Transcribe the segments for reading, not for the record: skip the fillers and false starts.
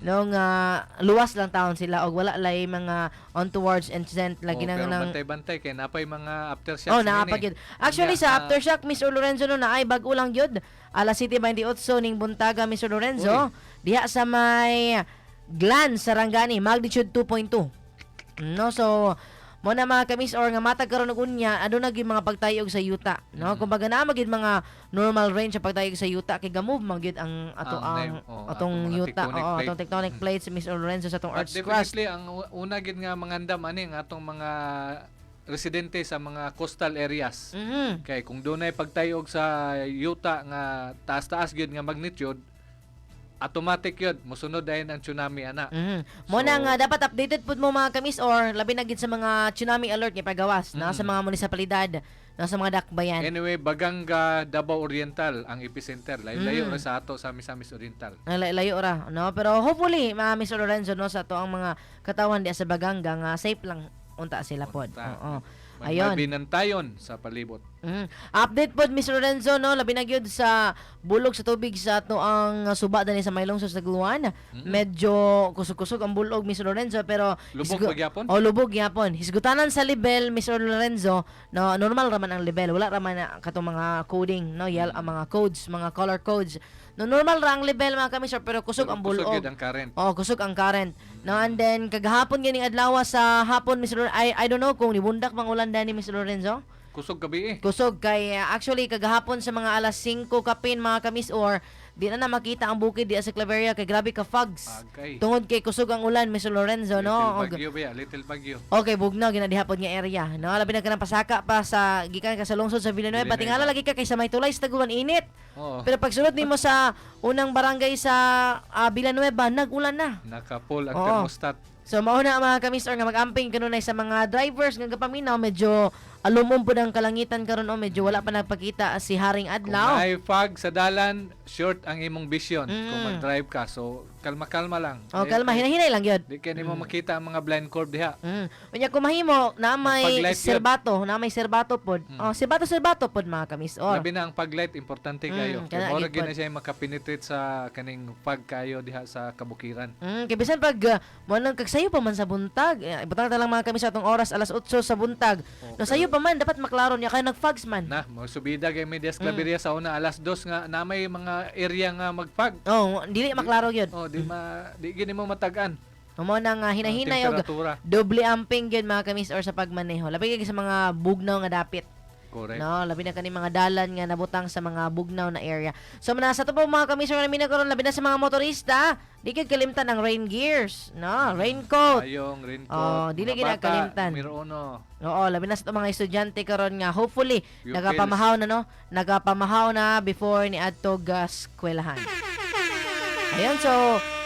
no nga luwas lang taon sila og wala lay mga onwards incident lagi pero nang bantay-bantay kay napay mga aftershocks. oh naapagid. Actually sa aftershock Mr. Lorenzo no na ay bag-o lang gyud. Alas 7:28 ning buntaga Mr. Lorenzo diha sa may Glan Sarangani magnitude 2.2. No so mo na mga kamis or nga matag karon og unya aduna gyud mga pagtayog sa yuta no kumbaga naa magid mga normal range sa pagtayog sa yuta kay gamove man gyud ang atong yuta atong tectonic plates Mr. Lorenzo sa atong Earth's crust. Definitely ang una gid nga mangandam ani nga atong mga residente sa mga coastal areas. Kay kung dunay pagtayog sa yuta nga taas-taas gyud nga magnitude, automatic yun, musunod dahil ang tsunami ana. Mo na nga dapat updated pud mo mga kamis or labi na gid sa mga tsunami alert nga pagawas na sa mga munisipalidad, na sa mga dakbayan. Anyway, Baganga, Davao Oriental ang epicenter. Layo ra sa ato sa Misamis Oriental. Layo ra, no? Pero hopefully, mga Mr. Lorenzo, no, sa ato ang mga katawan di sa Baganga nga safe lang unta sila pod. Oo. Ayun. Binantayon sa palibot. Update pod Mr. Lorenzo no labi na gyud sa bulog sa tubig sa ato ang suba dani sa Maylong sa Tagluan. Medyo kusog-kusog ang bulog Mr. Lorenzo pero lubog gyapon. Lubog gyapon. Hisgutanan sa level Mr. Lorenzo no normal raman ang level. Wala raman na katong mga coding no ang mga codes, mga color codes. No normal ra ang level mga kamisor pero kusog ang bulog. Kusog ang current. Kusog ang current. No and then kagahapon gining adlaw sa hapon Mr. I don't know kung nibundak mang ulan dani Mr. Lorenzo. Kusog gabi Kusog kay actually kagahapon sa mga alas 5 kapin mga kamis or di na makita ang bukid di sa Claveria kay grabe ka fogs. Tungod kay kusog ang ulan Mr. Lorenzo no. Little bagyo. Okay, bugnaw ginadihapon nga area. No, labi na kanang pasaka pa sa gikan ka sa lungsod sa Villanueva. Tingala lagi ka kay sa may tulay sa Taguban init. Pero pag sulod nimo sa unang barangay sa Villanueva, nag-ulan na. Naka-full ang thermostat. So mauna mga kamis or nga mag-amping kanunay sa mga drivers nga gapaminaw medyo alumon po ng kalangitan karon medyo wala pa nagpakita si Haring Adlaw. Kung may fog sa dalan, short ang imong vision kung mag-drive ka. So kalma-kalma lang. Kalma hinahinay lang gyud. Di kay nimo makita ang mga blind curve diha. Unya kung mahimo na may serbato pod. Serbato pod mga kamis or. Labi na ang paglight importante kayo. Kaya ora gyud na siya makapenetrate sa kaning fog kayo diha sa kabukiran. Kay bisan pag mo nang kagsayo pa man sa buntag. Ibutang ta lang mga kamis atong oras alas 8 sa buntag. No sayo pa man dapat maklaro niya kay nag-fogs man. Mo subida kay Medias Claveria sa una alas 2 nga na may mga area nga mag-fog. Dili maklaro gyud. Di gini mo matagan. Mo nang hinahinay og doble amping gyud mga kamis or sa pagmaneho. Labi kay sa mga bugnaw nga dapit. Correct. No, labi na kani mga dalan nga nabutang sa mga bugnaw na area. So sa to po mga kamisor namin na karon labi na sa mga motorista, di kay kalimtan ang rain gears, no, raincoat. Ayong raincoat. Dili gid kalimtan. Numero 1. Oo, labi na sa mga estudyante karon nga hopefully nagapamahaw na before ni adtog eskwelahan. Ayun, so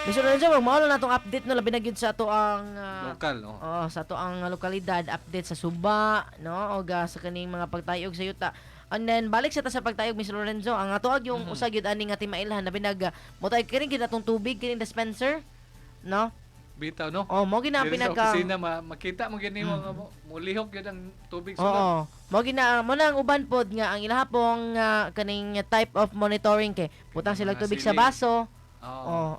Mr. Lorenzo, maulo na itong update no, labi na gyud sa ato ang lokal, no? Sa ato ang lokalidad, update sa Suba, no, o sa kaning mga pagtayog sa yuta. And then balik sa ta sa pagtayog Mr. Lorenzo, ang ato yung usa gyud ani nga timailhan labi nag motay kini gyud atong tubig kini dispenser, no? Bitaw no. Mo gina pinaka opisina makita mo gini mo mulihok gyud ang tubig sunod. Mo na ang uban pod nga ang ilahapong kaning type of monitoring kay butang sila tubig sa baso.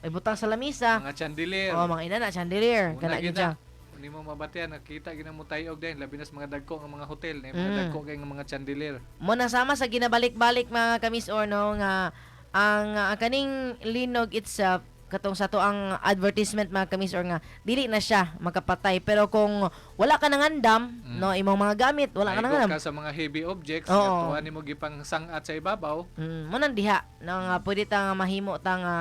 Ibutang sa lamisa. Mga chandelier. Mga inana chandelier. Kana gyud siya. Hindi mo mabatian, nakita gina mo tayog din labi na sa mga dagko nga mga hotel, mga dagko kay nga mga chandelier. Mo nasama sa ginabalik-balik mga kamis or no nga ang kaning linog itself katong sa to ang advertisement mga kamis or nga dili na siya makapatay pero kung wala ka nang andam no imong mga gamit wala ka nang andam ka sa mga heavy objects katuan nimo gipang sangat sa ibabaw mo nang diha no nga pwede ta nga mahimo ta nga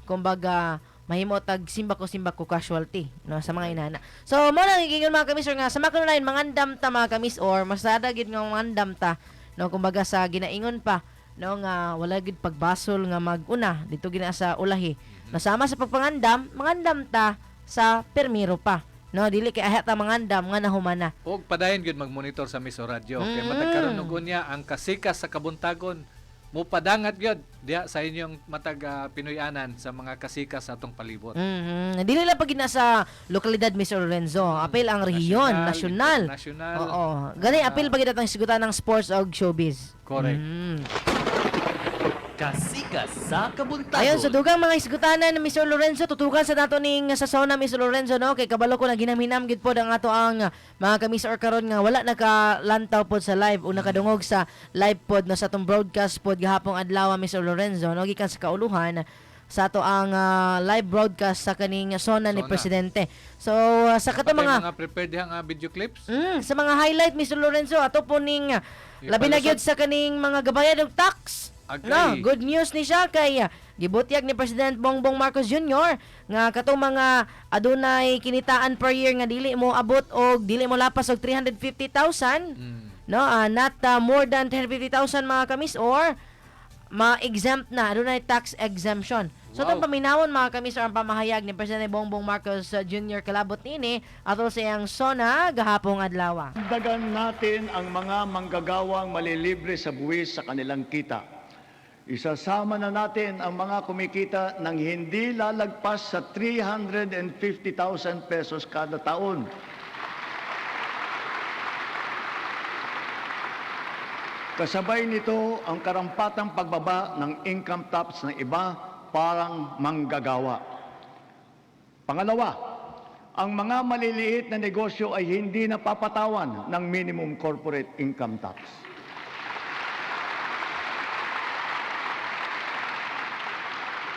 kumbaga mahimo tag simba ko casualty no sa mga inana. So mo nang gigingon mga kamis or nga sa makunayon mangandam ta mga kamis or masada gid nga mangandam ta no kumbaga sa ginaingon pa no nga wala gid pagbasol nga maguna dito gina sa ulahi. Nasama sa pagpangandam, mangandam ta sa permiro pa. No, dili kay ahat ta mangandam nga nahumana. Og padayon gyud magmonitor sa Miso Radio kay matag karon ug unya ang kasikas sa kabuntagon mo padangat gyud diha sa inyong matag Pinoyanan sa mga kasikas sa atong palibot. Dili lang pag gina sa lokalidad Mr. Lorenzo, apil ang rehiyon, nasyonal. Gani apil pag atong sigutan ng sports og showbiz. Correct. Kasikas sa kabuntagon. Ayun, so dugang mga isgutanan ni Mr. Lorenzo, tutukan sa nato ning sa zona Mr. Lorenzo, no? Kay kabalo ko na ginamhinam gid pod ang ato ang mga kamisor karon nga wala nakalantaw pod sa live o nakadungog sa live pod no sa atong broadcast pod gahapong adlaw Mr. Lorenzo, no? Gikan sa kauluhan sa ato ang live broadcast sa kaning zona ni Zona. Presidente. So sa kato Patay mga prepared diha nga video clips. sa mga highlight Mr. Lorenzo ato po ning labi na gyud sa kaning mga gabayad og tax. Agree. No, good news ni siya kay gibutyag ni President Bongbong Marcos Jr. nga katong mga adunay kinitaan per year nga dili mo abot og dili mo lapas og 350,000 no, not more than 350,000 mga kamis or ma-exempt na adunay tax exemption. So Wow. itong paminawon mga kamis or ang pamahayag ni President Bongbong Marcos Jr. kalabot nini atol sa iyang SONA gahapong adlaw. Dagan natin ang mga manggagawang malilibre sa buwis sa kanilang kita. Isasama na natin ang mga kumikita ng hindi lalagpas sa 350,000 pesos kada taon. Kasabay nito ang karampatang pagbaba ng income tax ng iba parang manggagawa. Pangalawa, ang mga maliliit na negosyo ay hindi napapatawan ng minimum corporate income tax.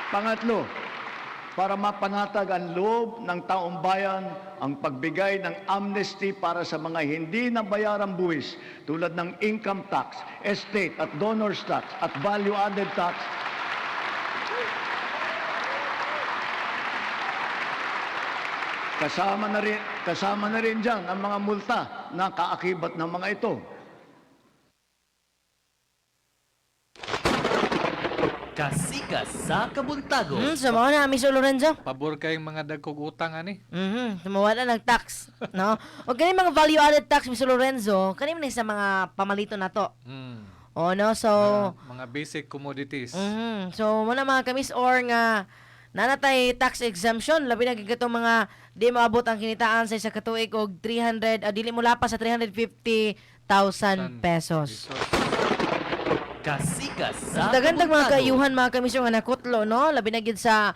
Pangatlo, para mapanatag ang loob ng taong bayan ang pagbigay ng amnesty para sa mga hindi nabayarang buwis tulad ng income tax, estate at donors tax at value-added tax. Kasama na rin dyan ang mga multa na kaakibat ng mga ito. Kasikas sa kabuntagon. So mao na Mr. Lorenzo. Pabor kayong mga dagkog utang ani. Mawala ng tax, no? O kani mga value-added tax Mr. Lorenzo, kani man sa mga pamalito na to. O no, so Mga basic commodities. so muna mga kamis or nga nanatay tax exemption labi na gid mga di maabot ang kinitaan sa isa ka tuig og 300 dili mo lapas sa 350,000 pesos. Kasikas sa Dagantag mga kabuntagon. kaayuhan mga kamisyo nga nakutlo no labi na gid sa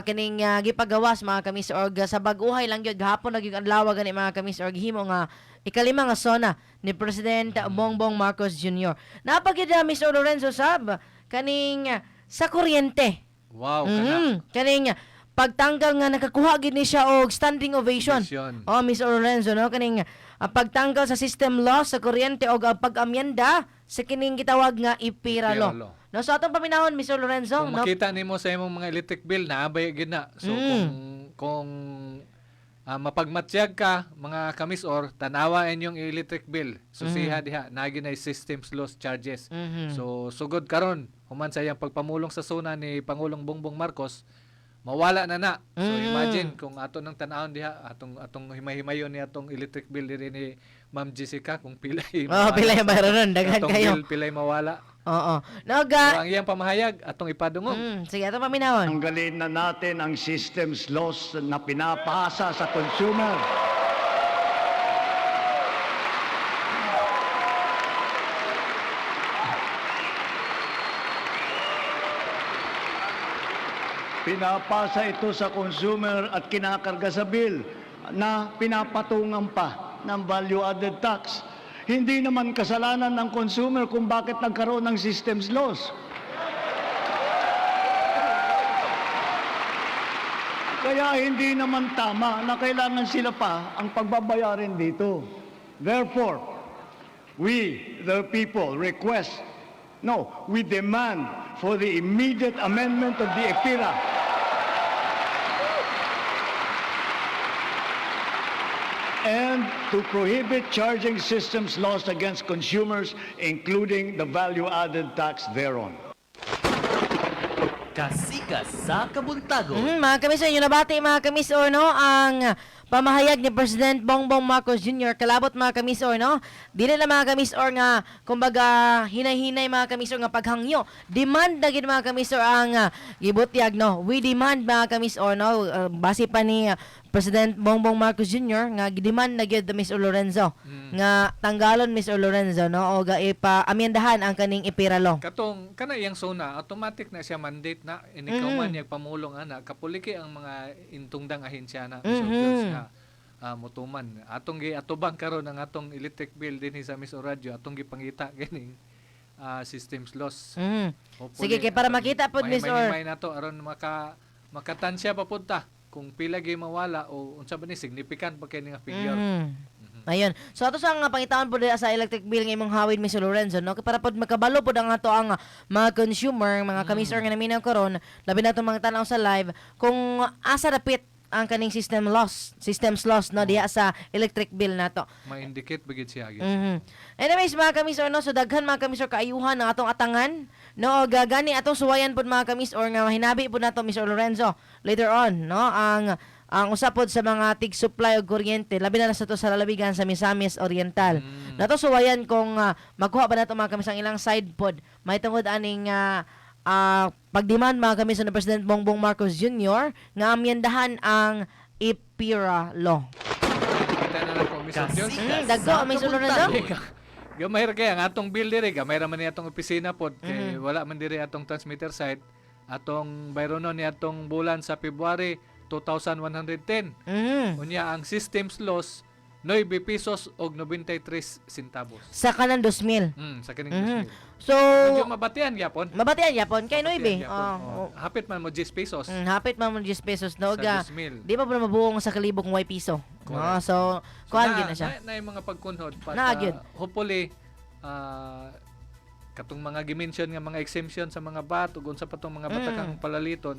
kining gipagawas mga kamisyo og sa bag-uhay lang gyud gahapon na gyud ang lawa gani mga kamisyo og himo nga ikalima nga SONA ni President Bongbong Marcos Jr. Napagid Mr. Lorenzo Sab kaning sa kuryente. Wow, kana. Kaning pagtanggal nga nakakuha gid ni siya og standing ovation. Ovation. Oh, Mr. Lorenzo no kaning pagtanggal sa system law sa kuryente og pag-amyenda sa kining gitawag nga IPIRA law. IPIRA law. No, so atong paminahon Mr. Lorenzo, Kung no. makita nimo sa imong mga electric bill naabay gid na. So kung mapagmatsyag ka mga kamis or tanawa inyong electric bill. So siha diha nagi na systems loss charges. So sugod karon human sa iyang pagpamulong sa SONA ni Pangulong Bongbong Marcos mawala na. So imagine kung ato nang tan-awon diha atong himay-himayon ni atong electric bill diri ni Ma'am Jessica kung pilay. Oh, pilay mayroon daghan atong kayo. bill pilay mawala. Oo. No, So, ang iyang pamahayag atong ipadungog. sige atong paminahon. Tanggalin na natin ang systems loss na pinapasa sa consumer. Pinapasa ito sa consumer at kinakarga sa bill na pinapatungan pa ng value-added tax. Hindi naman kasalanan ng consumer kung bakit nagkaroon ng systems loss. Kaya hindi naman tama na kailangan sila pa ang pagbabayarin dito. Therefore, we, the people, we demand for the immediate amendment of the IPIRA and to prohibit charging systems loss against consumers, including the value-added tax thereon. Kasikas sa kabuntagon. Mga kamis, inyo nabati mga kamis or no, ang pamahayag ni President Bongbong Marcos Jr. kalabot mga kamisor, no? Dili na mga kamisor nga kumbaga hinay-hinay mga kamisor nga paghangyo. Demand na gid mga kamisor ang gibutyag, no? We demand mga kamisor, no? Base pa ni President Bongbong Marcos Jr. nga gidemand na gyud Mr. Lorenzo nga tanggalon Mr. Lorenzo, no? O ga ipa-amyendahan ang kaning IPERA law. Katong kana iyang zona automatic na siya mandate na inikaman niya pamulong ana kapuliki ang mga intungdang ahensya na sa mutuman atong giatubang karon ang atong electric bill dinhi sa Miss Radio atong gipangita kining systems loss. Sige kay para makita pod Miss may nato aron makatansya papunta kung pila gyud mawala o unsa ba ni significant pa kay nga figure. Ayun. So ato sa nga pangitaan po sa electric bill nga imong hawid Mr. Lorenzo, no? Para pod makabalo pod ang ato ang mga consumer, mga kamisor nga naminaw karon, labi na mga tanaw sa live kung asa dapit ang kaning systems loss no diha sa electric bill nato. Ma-indicate bigid siya gyud. Anyways mga kamisor, no, so daghan mga kamisor kaayuhan ang atong atangan, no, gagani atong suwayan pod mga kamisor nga hinabi pod nato Mr. Lorenzo later on, no, ang usapod sa mga tig supply og kuryente labi na sa to sa lalawigan sa Misamis Oriental. Nato suwayan kung magkuha ba nato mga kamisor ang ilang side pod may tungod aning pagdemand mga kamisor ni President Bongbong Marcos Jr. nga amyendahan ang IPERA law. Kita na lang ko Mr. Diyos. Dagko Mr. Lorenzo. Gamay ra kay ang atong bill diri, gamay ra man ni atong opisina pod kay wala man diri atong transmitter site. Atong bayronon ni atong bulan sa February 2,110. Unya ang systems loss 9 pesos og 93 centavos. Sa kanan 2,000. Sa kining 2,000. So, Medyo mabatian gyapon. mabatian yapon kay Mabatian 9. gyapon. Hapit man mo 10 pesos. Hapit man mo 10 pesos no Sa ga. 2,000. Di pa po mabuong sa kalibok ng piso. No, Correct. so kuan gyud na siya. Na yung mga pagkunhod Na gyud. hopefully katong mga gimension nga mga exemption sa mga VAT ug unsa pa tong mga batakang palaliton